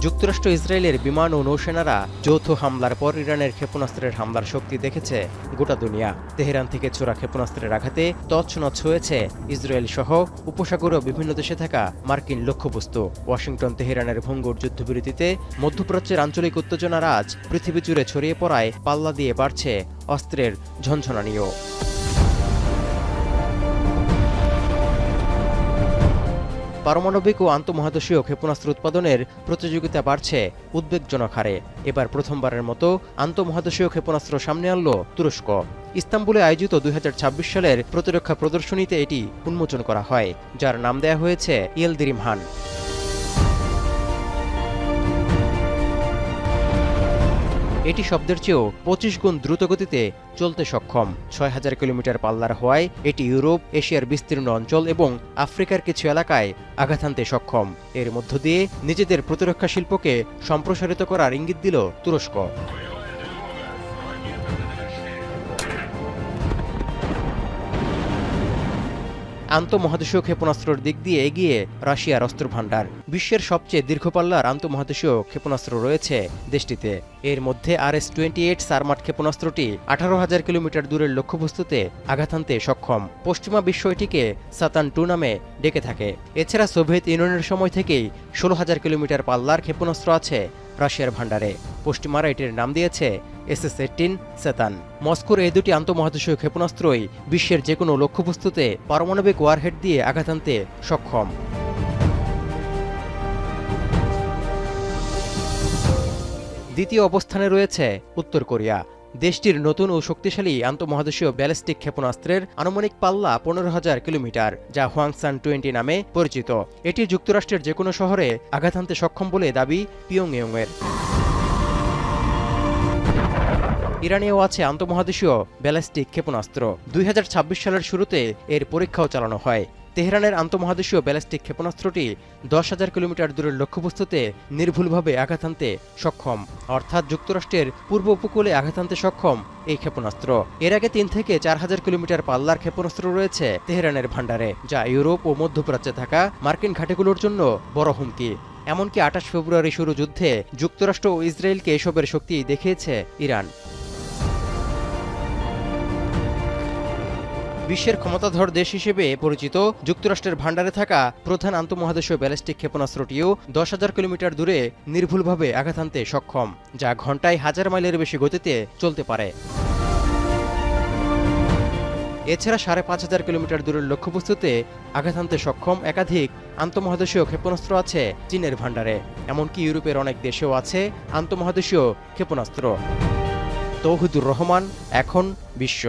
যুক্তরাষ্ট্র ইসরায়েলের বিমান ও নৌসেনারা যৌথ হামলার পর ইরানের ক্ষেপণাস্ত্রের হামলার শক্তি দেখেছে গোটা দুনিয়া। তেহরান থেকে ছোড়া ক্ষেপণাস্ত্রের আঘাতে তছনছ হয়েছে ইসরায়েল সহ উপসাগরীয় বিভিন্ন দেশে থাকা মার্কিন লক্ষ্যবস্তু। ওয়াশিংটন তেহরানের ভঙ্গুর যুদ্ধবিরতিতে মধ্যপ্রাচ্যের আঞ্চলিক উত্তেজনার আজ পৃথিবী জুড়ে ছড়িয়ে পড়ায় পাল্লা দিয়ে বাড়ছে অস্ত্রের ঝনঝনানিও। পারমাণবিক ও আন্তঃমহাদেশীয় ক্ষেপণাস্ত্র উৎপাদনের প্রতিযোগিতা বাড়ছে উদ্বেগজনক হারে। এবার প্রথমবারের মতো আন্তঃমহাদেশীয় ক্ষেপণাস্ত্র সামনে আনল তুরস্ক। ইস্তাম্বুলে আয়োজিত ২০২৬ সালের প্রতিরক্ষা প্রদর্শনীতে এটি উন্মোচন করা হয়, যার নাম দেয়া হয়েছে ইয়েলদিরিমহান। এটি শব্দের চেয়েও ২৫ গুণ দ্রুতগতিতে চলতে সক্ষম। ৬,০০০ কিলোমিটার পাল্লার হওয়ায় এটি ইউরোপ, এশিয়ার বিস্তীর্ণ অঞ্চল এবং আফ্রিকার কিছু এলাকায় আঘাত হানতে সক্ষম। এর মধ্য দিয়ে নিজেদের প্রতিরক্ষা শিল্পকে সম্প্রসারিত করার ইঙ্গিত দিল তুরস্ক। আন্তঃমহাদেশীয় ক্ষেপণাস্ত্রের দিক দিয়ে এগিয়ে রাশিয়ার অস্ত্রভান্ডার। বিশ্বের সবচেয়ে দীর্ঘপাল্লার আন্তঃমহাদেশীয় ক্ষেপণাস্ত্র রয়েছে দেশটিতে। এর মধ্যে RS-28 সারমাট ক্ষেপণাস্ত্রটি ১৮,০০০ কিলোমিটার দূরের লক্ষ্যবস্তুতে আঘাত হানতে সক্ষম। পশ্চিমা বিশ্ব এটিকে সাতান 2 নামে ডেকে থাকে। এছাড়া সোভিয়েত ইউনিয়নের সময় থেকেই ১৬,০০০ কিলোমিটার পাল্লার ক্ষেপণাস্ত্র আছে রাশিয়ার ভান্ডারে। পশ্চিমারা এটির নাম দিয়েছে SS-18 সাতান। মস্কোর এই দুটি আন্তঃমহাদেশীয় ক্ষেপণাস্ত্রই বিশ্বের যে কোনো লক্ষ্যবস্তুতে পারমাণবিক ওয়ারহেড দিয়ে আঘাত হানতে সক্ষম। দ্বিতীয় অবস্থানে রয়েছে উত্তর কোরিয়া। দেশটির নতুন ও শক্তিশালী আন্তঃমহাদেশীয় ব্যালিস্টিক ক্ষেপণাস্ত্রের আনুমানিক পাল্লা ১৫,০০০ কিলোমিটার, যা হোয়াংসান 20 নামে পরিচিত। এটি যুক্তরাষ্ট্রের যে কোনো শহরে আঘাত হানতে সক্ষম বলে দাবি পিয়ংইয়ংয়ের। ইরানেও আছে আন্তঃমহাদেশীয় ব্যালিস্টিক ক্ষেপণাস্ত্র। ২০২৬ সালের শুরুতে এর পরীক্ষাও চালানো হয়। তেহরানের আন্তঃমহাদেশীয় ব্যালিস্টিক ক্ষেপণাস্ত্রটি ১০,০০০ কিলোমিটার দূরের লক্ষ্যবস্তুতে নির্ভুলভাবে আঘাত হানতে সক্ষম, অর্থাৎ যুক্তরাষ্ট্রের পূর্ব উপকূলে আঘাত হানতে সক্ষম এই ক্ষেপণাস্ত্র। এর আগে ৩ থেকে ৪,০০০ কিলোমিটার পাল্লার ক্ষেপণাস্ত্র রয়েছে তেহরানের ভান্ডারে, যা ইউরোপ ও মধ্যপ্রাচ্যে থাকা মার্কিন ঘাঁটিগুলোর জন্য বড় হুমকি। এমনকি ২৮ ফেব্রুয়ারি শুরু যুদ্ধে যুক্তরাষ্ট্র ও ইসরায়েলকে এসবের শক্তি দেখিয়েছে ইরান। বিশ্বের ক্ষমতাধর দেশ হিসেবে পরিচিত যুক্তরাষ্ট্রের ভান্ডারে থাকা প্রধান আন্তঃমহাদেশীয় ব্যালিস্টিক ক্ষেপণাস্ত্রটিও ১০,০০০ কিলোমিটার দূরে নির্ভুলভাবে আঘাত হানতে সক্ষম, যা ঘণ্টায় ১,০০০ মাইলের বেশি গতিতে চলতে পারে। এছাড়া ৫,৫০০ কিলোমিটার দূরের লক্ষ্যবস্তুতে আঘাত হানতে সক্ষম একাধিক আন্তঃমহাদেশীয় ক্ষেপণাস্ত্র আছে চীনের ভান্ডারে। এমনকি ইউরোপের অনেক দেশেও আছে আন্তঃমহাদেশীয় ক্ষেপণাস্ত্র। তৌহিদুর রহমান, এখন বিশ্ব।